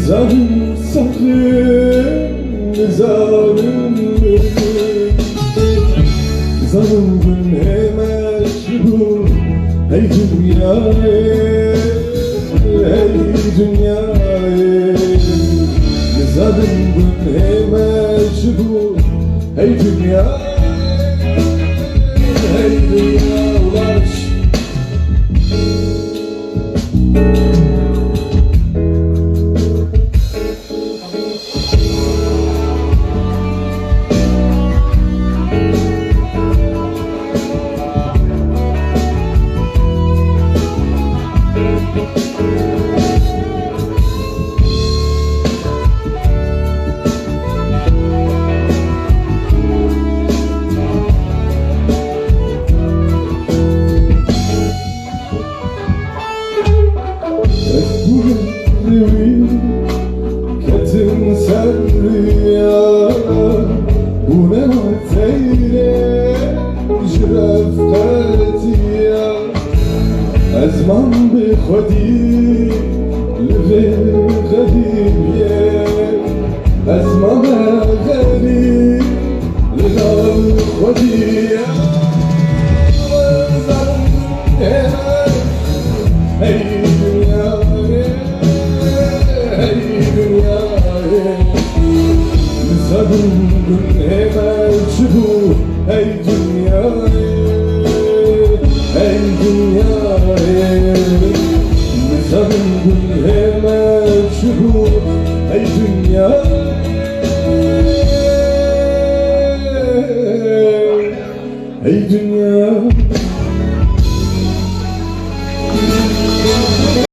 Nizarım sakın, nizarım benim. Nizarım ne meşhur, ey dünya, ey dünya. Nizarım ne meşhur, ey dünya, ey dünyalar. Ketim sen rüya, bu ne vakteyle جرفتيا أزمان بخدي لغي غديبيا أزمان غريب لغي خديا هاي دنيا هاي دنيا نزادم هما شبو هاي دنيا هاي دنيا نزادم هما شبو هاي دنيا هاي دنيا